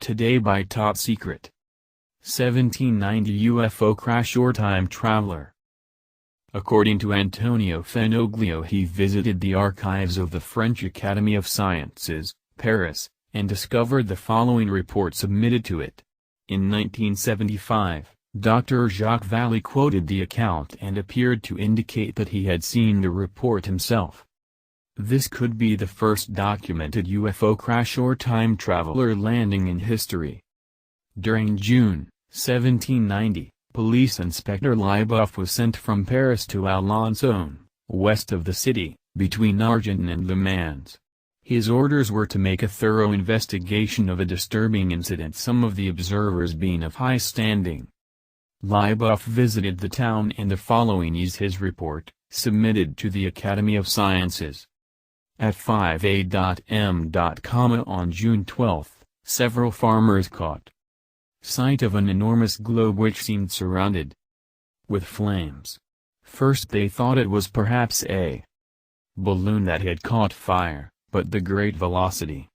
Today by Top Secret. 1790 UFO crash or time traveler. According to Antonio Fenoglio, he visited the archives of the French Academy of Sciences, Paris, and discovered the following report submitted to it. In 1975, Dr. Jacques Vallée quoted the account and appeared to indicate that he had seen the report himself. This could be the first documented UFO crash or time traveler landing in history. During June 1790, Police Inspector Lieboff was sent from Paris to Alençon, west of the city, between Argenton and Le Mans. His orders were to make a thorough investigation of a disturbing incident, some of the observers being of high standing. Lieboff visited the town, and the following is his report, submitted to the Academy of Sciences. At 5am on June 12, several farmers caught sight of an enormous globe which seemed surrounded with flames. First they thought it was perhaps a balloon that had caught fire, but the great velocity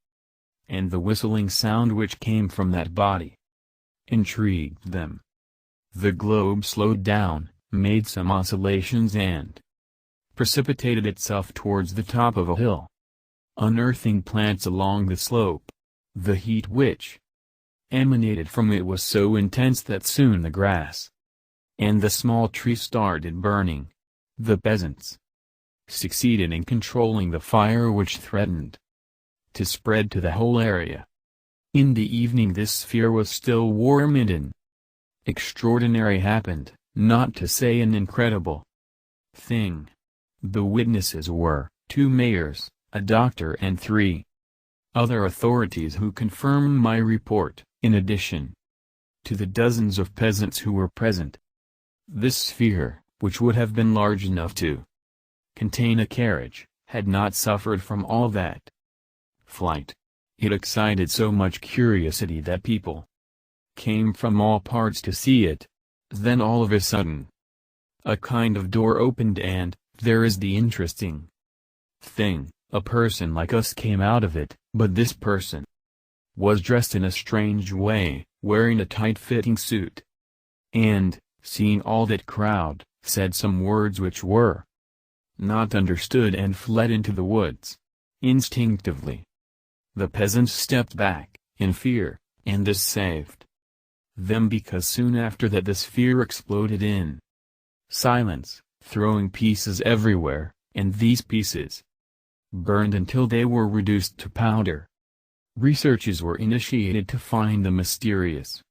and the whistling sound which came from that body intrigued them. The globe slowed down, made some oscillations, and precipitated itself towards the top of a hill, unearthing plants along the slope. The heat which emanated from it was so intense that soon the grass and the small trees started burning. The peasants succeeded in controlling the fire, which threatened to spread to the whole area. In the evening this sphere was still warm, and an extraordinary happened, not to say an incredible thing. The witnesses were 2 mayors, a doctor, and 3 other authorities who confirmed my report, in addition to the dozens of peasants who were present. This sphere, which would have been large enough to contain a carriage, had not suffered from all that flight. It excited so much curiosity that people came from all parts to see it. Then all of a sudden, a kind of door opened, and there is the interesting thing, a person like us came out of it, but this person was dressed in a strange way, wearing a tight-fitting suit, and, seeing all that crowd, said some words which were not understood and fled into the woods. Instinctively, the peasants stepped back, in fear, and this saved them, because soon after that the sphere exploded in silence, throwing pieces everywhere, and these pieces burned until they were reduced to powder. Researches were initiated to find the mysterious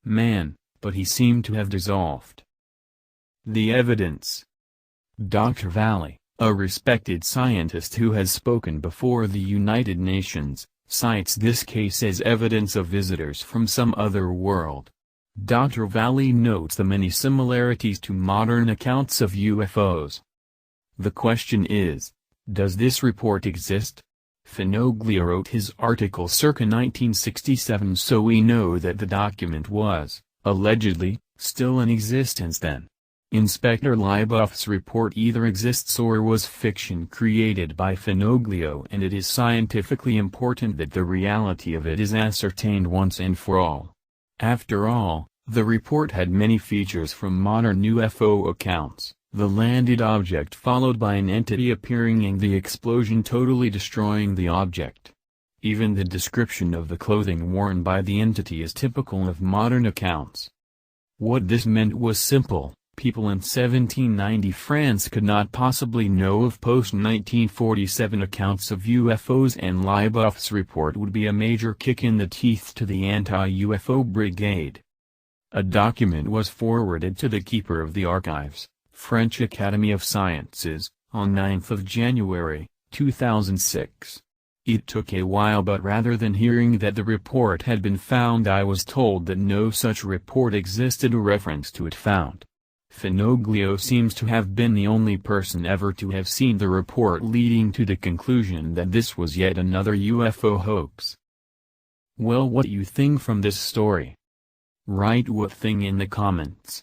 man, but he seemed to have dissolved. The evidence. Dr. Vallée, a respected scientist who has spoken before the United Nations, cites this case as evidence of visitors from some other world. Dr. Vallée notes the many similarities to modern accounts of UFOs. The question is, does this report exist? Fenoglio wrote his article circa 1967, so we know that the document was, allegedly, still in existence then. Inspector Lieboff's report either exists or was fiction created by Fenoglio, and it is scientifically important that the reality of it is ascertained once and for all. After all, the report had many features from modern UFO accounts: the landed object followed by an entity appearing and the explosion totally destroying the object. Even the description of the clothing worn by the entity is typical of modern accounts. What this meant was simple: people in 1790 France could not possibly know of post-1947 accounts of UFOs, and Lieboff's report would be a major kick in the teeth to the anti-UFO brigade. A document was forwarded to the keeper of the archives, French Academy of Sciences, on 9th of January, 2006. It took a while, but rather than hearing that the report had been found, I was told that no such report existed or reference to it found. Fenoglio seems to have been the only person ever to have seen the report, leading to the conclusion that this was yet another UFO hoax. Well, what do you think from this story? Write what thing in the comments.